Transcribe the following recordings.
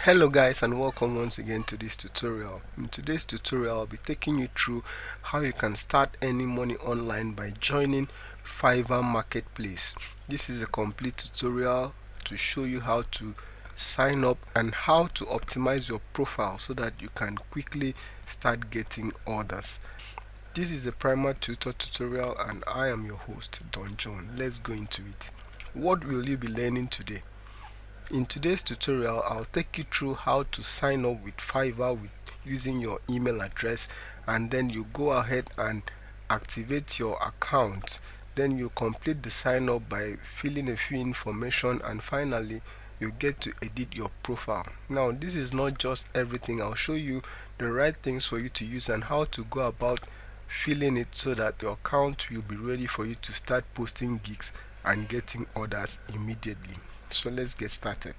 Hello guys, and welcome once again to this tutorial. In today's tutorial I'll be taking you through how you can start earning money online by joining Fiverr marketplace. This is a complete tutorial to show you how to sign up and how to optimize your profile so that you can quickly start getting orders. This is a primer tutor tutorial and I am your host Don John. Let's go into it. What will you be learning today? In today's tutorial, I'll take you through how to sign up with Fiverr using your email address, and then you go ahead and activate your account. Then you complete the sign up by filling a few information, and finally you get to edit your profile. Now this is not just everything. I'll show you the right things for you to use and how to go about filling it so that your account will be ready for you to start posting gigs and getting orders immediately. So let's get started.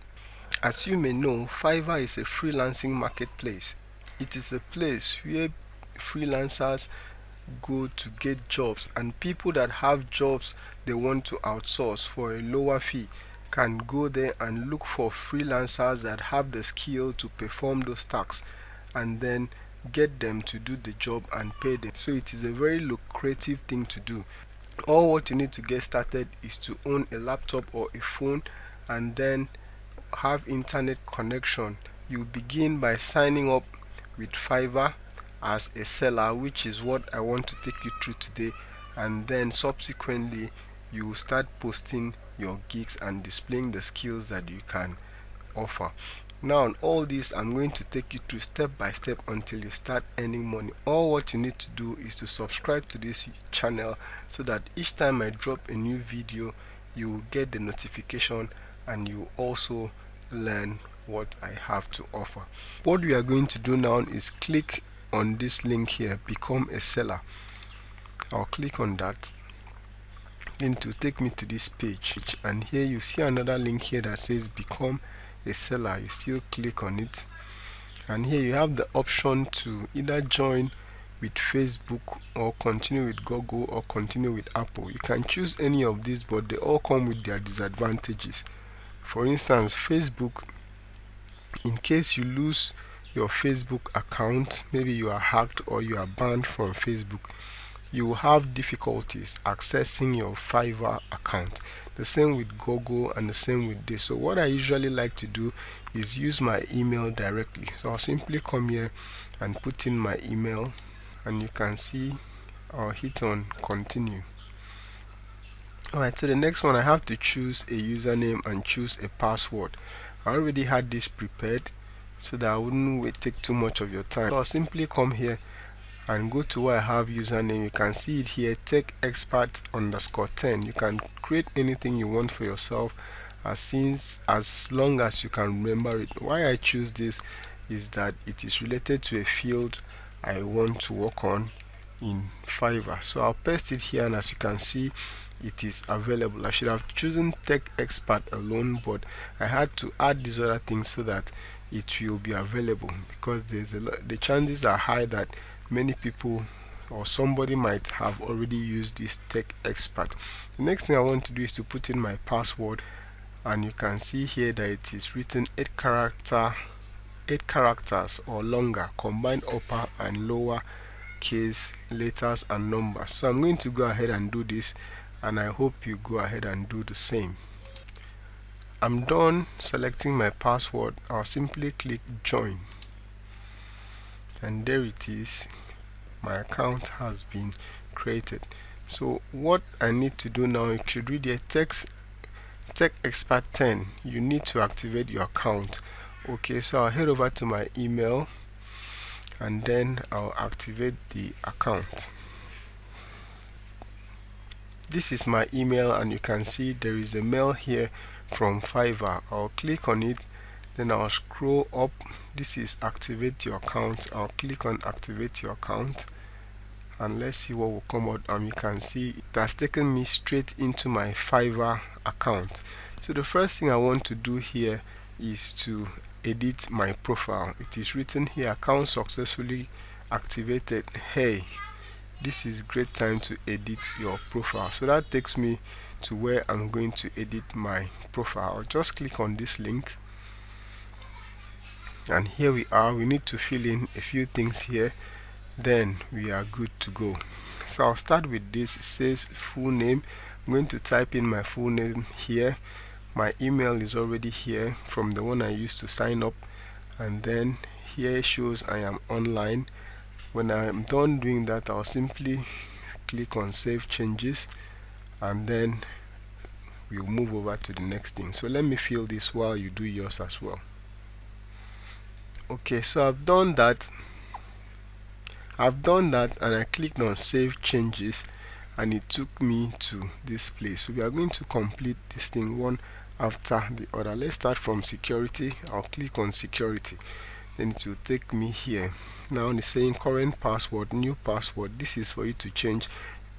As you may know, Fiverr is a freelancing marketplace. It is a place where freelancers go to get jobs, and people that have jobs they want to outsource for a lower fee can go there and look for freelancers that have the skill to perform those tasks and then get them to do the job and pay them. So it is a very lucrative thing to do. All what you need to get started is to own a laptop or a phone and then have internet connection. You begin by signing up with Fiverr as a seller, which is what I want to take you through today, and then subsequently you start posting your gigs and displaying the skills that you can offer. Now on all this I'm going to take you through step by step until you start earning money. All what you need to do is to subscribe to this channel so that each time I drop a new video you will get the notification and you also learn what I have to offer. What we are going to do now is click on this link here, become a seller. I'll click on that, then to take me to this page, and here you see another link here that says become a seller. You still click on it, and here you have the option to either join with Facebook or continue with Google or continue with Apple. You can choose any of these, but they all come with their disadvantages. For instance, Facebook, in case you lose your Facebook account, maybe you are hacked or you are banned from Facebook, you will have difficulties accessing your Fiverr account. The same with Google and the same with this. So what I usually like to do is use my email directly. So I'll simply come here and put in my email, and you can see I'll hit on continue. Alright, so the next one I have to choose a username and choose a password. I already had this prepared so that I wouldn't take too much of your time. So I'll simply come here and go to where I have username. You can see it here, techexpert_10. You can create anything you want for yourself as long as you can remember it. Why I choose this is that it is related to a field I want to work on in Fiverr. So I'll paste it here, and as you can see it is available. I should have chosen tech expert alone, but I had to add these other things so that it will be available, because the chances are high that many people or somebody might have already used this tech expert. The next thing I want to do is to put in my password, and you can see here that it is written 8 characters or longer, combined upper and lower case letters and numbers. So I'm going to go ahead and do this, and I hope you go ahead and do the same. I'm done selecting my password. I'll simply click join, and there it is. My account has been created. So what I need to do now, you should read here tech expert 10. You need to activate your account. Okay, so I'll head over to my email and then I'll activate the account. This is my email, and you can see there is a mail here from Fiverr. I'll click on it, then I'll scroll up. This is activate your account. I'll click on activate your account, and let's see what will come out. You can see it has taken me straight into my Fiverr account. So the first thing I want to do here is to edit my profile. It is written here, account successfully activated. Hey, this is great time to edit your profile. So that takes me to where I'm going to edit my profile. I'll just click on this link, and here we are. We need to fill in a few things here, then we are good to go. So I'll start with this. It says full name. I'm going to type in my full name here. My email is already here from the one I used to sign up, and then here shows I am online. When I am done doing that, I'll simply click on save changes, and then we'll move over to the next thing. So let me fill this while you do yours as well. Okay, so I've done that, and I clicked on save changes, and it took me to this place. So we are going to complete this thing one after the other. Let's start from security. I'll click on security, then it will take me here. Now it's saying current password, new password. This is for you to change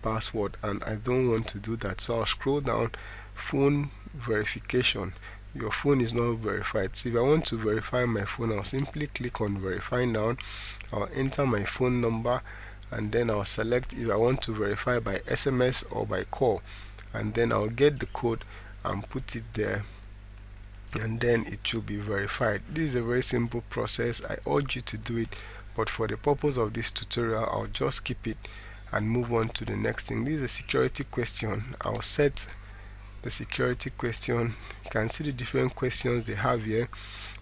password, and I don't want to do that, so I'll scroll down. Phone verification, your phone is not verified. So if I want to verify my phone, I'll simply click on verify now. I'll enter my phone number, and then I'll select if I want to verify by SMS or by call, and then I'll get the code and put it there, and then it should be verified. This is a very simple process. I urge you to do it, but for the purpose of this tutorial, I'll just skip it and move on to the next thing. This is a security question. I'll set the security question. You can see the different questions they have here.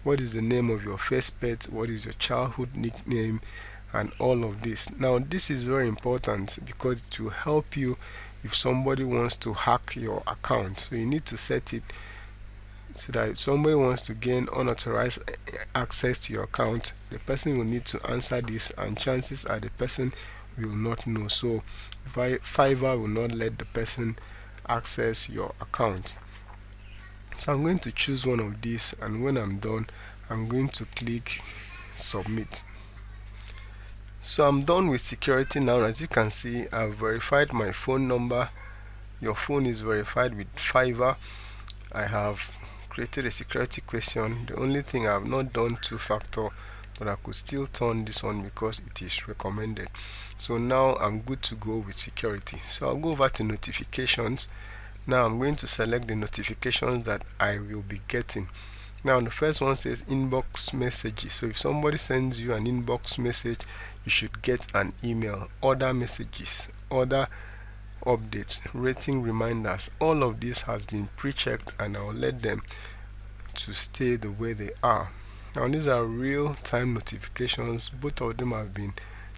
What is the name of your first pet? What is your childhood nickname? And all of this. Now this is very important because it will help you if somebody wants to hack your account. So you need to set it so that if somebody wants to gain unauthorized access to your account, the person will need to answer this, and chances are the person will not know. So Fiverr will not let the person access your account. So I'm going to choose one of these, and when I'm done, I'm going to click submit. So I'm done with security now. As you can see, I've verified my phone number. Your phone is verified with Fiverr. I have created a security question. The only thing I have not done two-factor, but I could still turn this on because it is recommended. So now I'm good to go with security. So I'll go over to notifications. Now I'm going to select the notifications that I will be getting. Now the first one says inbox messages. So if somebody sends you an inbox message, you should get an email. Other messages, other updates, rating reminders, all of this has been pre-checked, and I'll let them to stay the way they are. Now these are real-time notifications. Both of them have been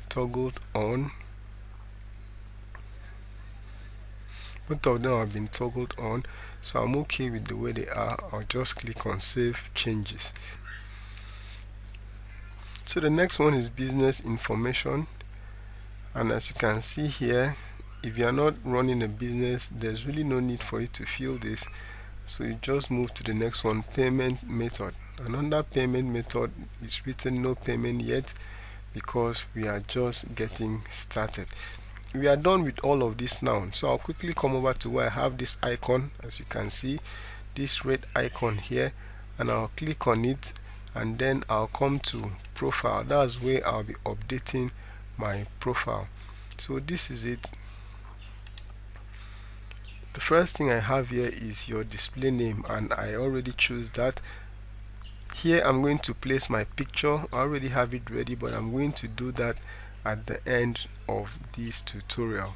toggled on. So I'm okay with the way they are. I'll just click on save changes. So the next one is business information, and as you can see here, if you are not running a business, there's really no need for you to fill this. So you just move to the next one, payment method. And under payment method, it's written no payment yet because we are just getting started. We are done with all of this now. So I'll quickly come over to where I have this icon. As you can see, this red icon here, and I'll click on it, and then I'll come to profile. That's where I'll be updating my profile. So this is it. The first thing I have here is your display name, and I already choose that. Here I'm going to place my picture. I already have it ready, but I'm going to do that at the end of this tutorial.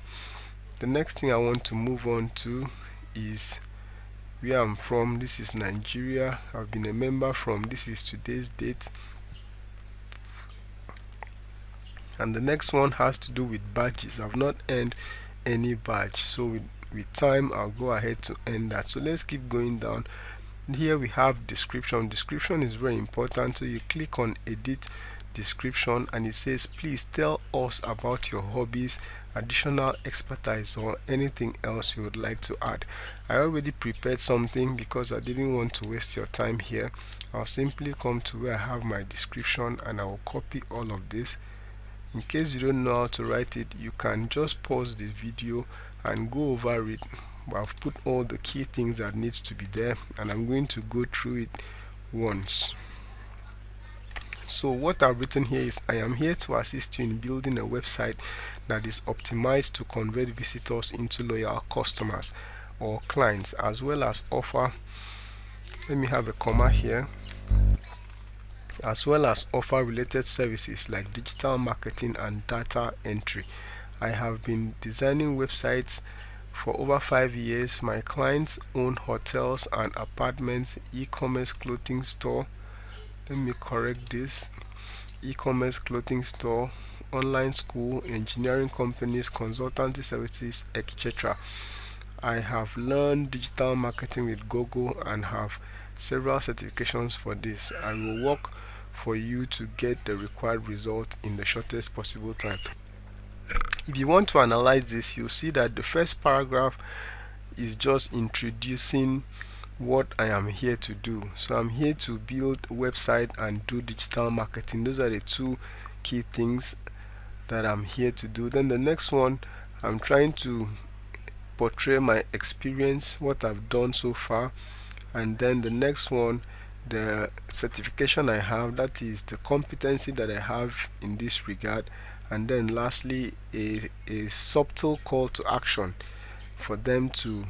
The next thing I want to move on to is where I'm from. This is Nigeria. I've been a member from, this is today's date. And the next one has to do with badges. I've not earned any badge, so with time I'll go ahead to end that. So let's keep going down. Here we have description. Description is very important, so you click on edit description, and it says please tell us about your hobbies, additional expertise, or anything else you would like to add. I already prepared something because I didn't want to waste your time here. I'll simply come to where I have my description, and I will copy all of this. In case you don't know how to write it, you can just pause the video and go over it. I've put all the key things that needs to be there, and I'm going to go through it once. So what I've written here is I am here to assist you in building a website that is optimized to convert visitors into loyal customers or clients, as well as offer, let me have a comma here, as well as offer related services like digital marketing and data entry. I have been designing websites for over 5 years. My clients own hotels and apartments, e-commerce clothing store. Let me correct this. E-commerce clothing store, online school, engineering companies, consultancy services, etc. I have learned digital marketing with Google and have several certifications for this. I will work for you to get the required result in the shortest possible time. If you want to analyze this, you'll see that the first paragraph is just introducing what I am here to do. So I'm here to build a website and do digital marketing. Those are the two key things that I'm here to do. Then the next one, I'm trying to portray my experience, what I've done so far. And then the next one, the certification I have, that is the competency that I have in this regard. And then lastly, a subtle call to action for them to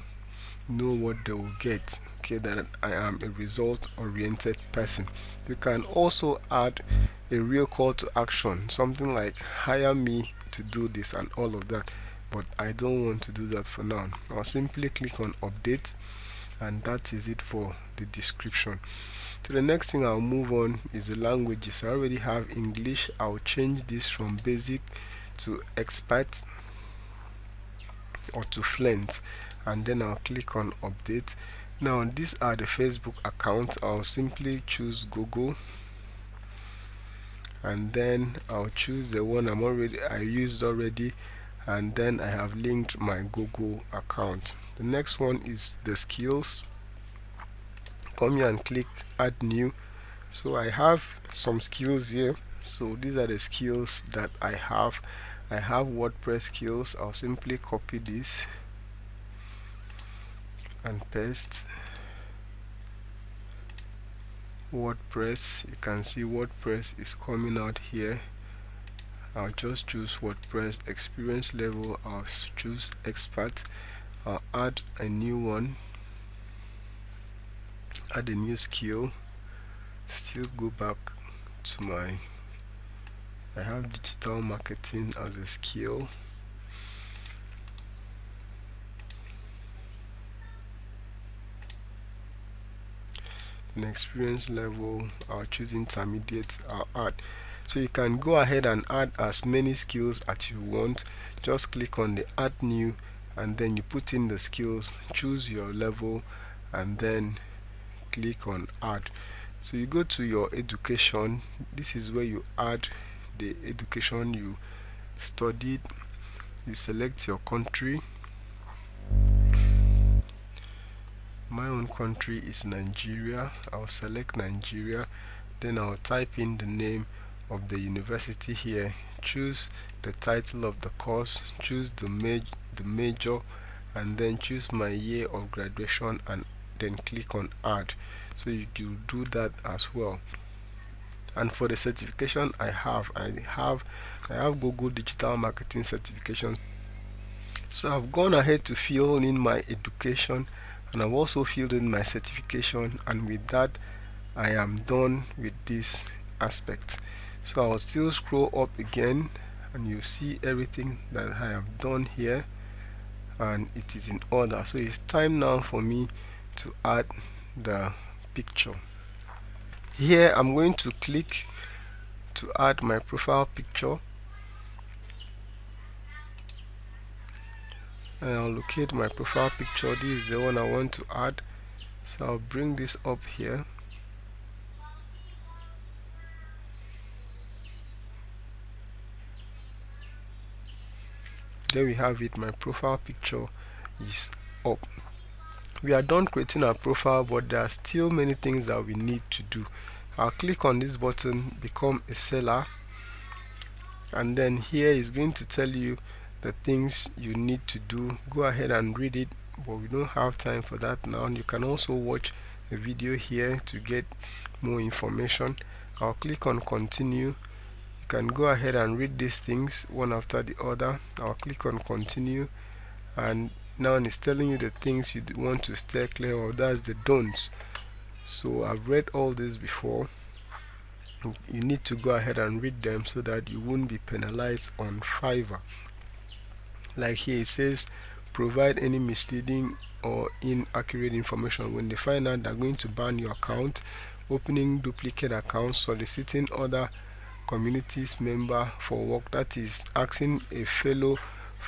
know what they will get. Okay, that I am a result oriented person. You can also add a real call to action, something like hire me to do this and all of that, but I don't want to do that for now. I'll simply click on update, and that is it for the description. So the next thing I'll move on is the languages. I already have English. I'll change this from basic to expert or to fluent, and then I'll click on update. Now these are the Facebook accounts. I'll simply choose Google, and then I'll choose the one I used already, and then I have linked my Google account. The next one is the skills. Come here and click add new. So I have some skills here. So these are the skills that I have. I have WordPress skills. I'll simply copy this and paste. WordPress, you can see WordPress is coming out here. I'll just choose WordPress. Experience level, I'll choose expert. I'll add a new one, add a new skill. Still go back to I have digital marketing as a skill. An experience level, I'll choose intermediate. I'll add. So you can go ahead and add as many skills as you want. Just click on the add new, and then you put in the skills, choose your level, and then click on add. So you go to your education. This is where you add the education you studied. You select your country. My own country is Nigeria. I'll select Nigeria. Then I'll type in the name of the university here, choose the title of the course, choose the major, and then choose my year of graduation, and then click on add. So you do that as well. And for the certification I have Google Digital Marketing certification. So I've gone ahead to fill in my education, and I've also filled in my certification, and with that I am done with this aspect. So I'll still scroll up again, and you see everything that I have done here, and it is in order. So it's time now for me to add the picture. Here I'm going to click to add my profile picture, and I'll locate my profile picture. This is the one I want to add, so I'll bring this up here. There we have it. My profile picture is up. We are done creating our profile, but there are still many things that we need to do. I'll click on this button, become a seller, and then here is going to tell you the things you need to do. Go ahead and read it, but we don't have time for that now. You can also watch a video here to get more information. I'll click on continue. You can go ahead and read these things one after the other. I'll click on continue, and now it's telling you the things you want to steer clear of. That's the don'ts. So I've read all this before. You need to go ahead and read them so that you won't be penalized on Fiverr. Like here it says, provide any misleading or inaccurate information. When they find out, they're going to ban your account. Opening duplicate accounts, soliciting other communities member for work, that is asking a fellow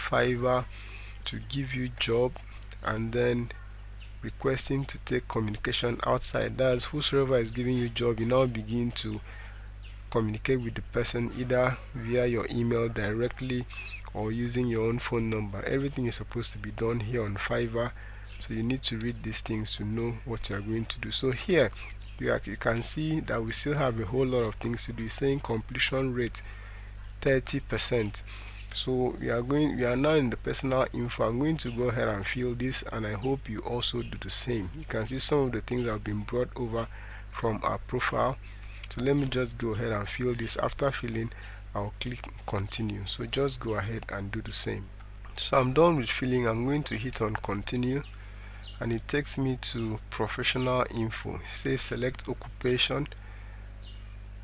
Fiverr to give you job, and then requesting to take communication outside. That's whosoever is giving you job, you now begin to communicate with the person either via your email directly or using your own phone number. Everything is supposed to be done here on Fiverr, so you need to read these things to know what you are going to do. So here you can see that we still have a whole lot of things to do. It's saying completion rate 30%. So we are now in the personal info. I'm going to go ahead and fill this, and I hope you also do the same. You can see some of the things that have been brought over from our profile. So let me just go ahead and fill this. After filling, I'll click continue. So just go ahead and do the same. So I'm done with filling. I'm going to hit on continue, and it takes me to professional info. It says select occupation,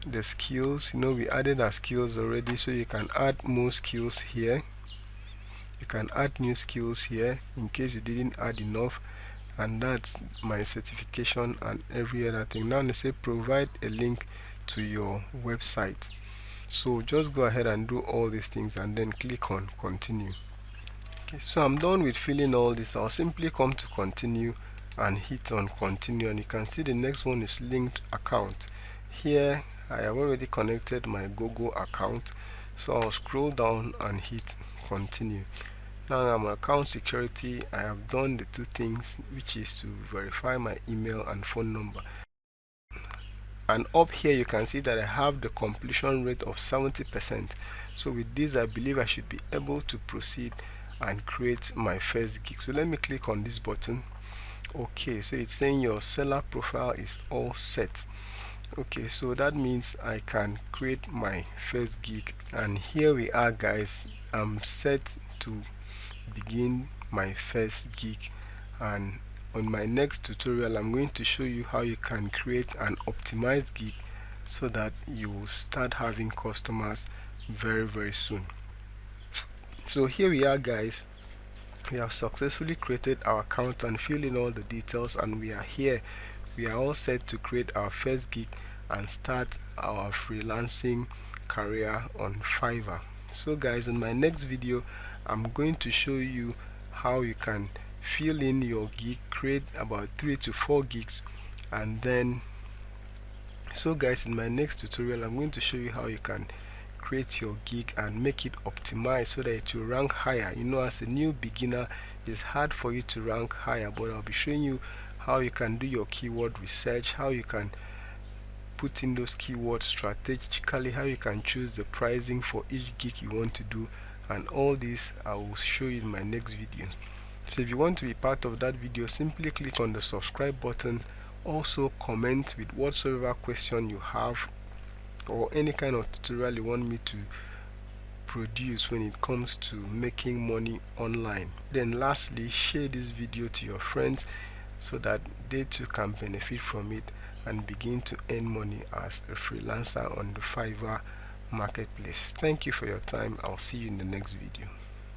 the skills. We added our skills already, so you can add more skills here. You can add new skills here in case you didn't add enough, and that's my certification and every other thing. Now they say provide a link to your website. So just go ahead and do all these things and then click on continue. Okay, so I'm done with filling all this. I'll simply come to continue and hit on continue, and you can see the next one is linked account. Here I have already connected my Google account, so I'll scroll down and hit continue. Now I'm on account security. I have done the two things, which is to verify my email and phone number. And up here you can see that I have the completion rate of 70%. So with this, I believe I should be able to proceed and create my first gig. So let me click on this button. Okay, so it's saying your seller profile is all set. Okay, so that means I can create my first gig, and here we are, guys. I'm set to begin my first gig, and on my next tutorial I'm going to show you how you can create an optimized gig so that you will start having customers very soon. So here we are, guys. We have successfully created our account and filled in all the details, and we are here. We are all set to create our first gig and start our freelancing career on Fiverr. So guys, in my next video I'm going to show you how you can fill in your gig, create about 3 to 4 gigs, and then guys, in my next tutorial I'm going to show you how you can create your gig and make it optimized so that it will rank higher. As a new beginner, it's hard for you to rank higher, but I'll be showing you how you can do your keyword research, how you can put in those keywords strategically, how you can choose the pricing for each gig you want to do, and all this I will show you in my next video. So if you want to be part of that video, simply click on the subscribe button. Also comment with whatsoever question you have or any kind of tutorial you want me to produce when it comes to making money online. Then lastly, share this video to your friends so that they too can benefit from it and begin to earn money as a freelancer on the Fiverr marketplace. Thank you for your time. I'll see you in the next video.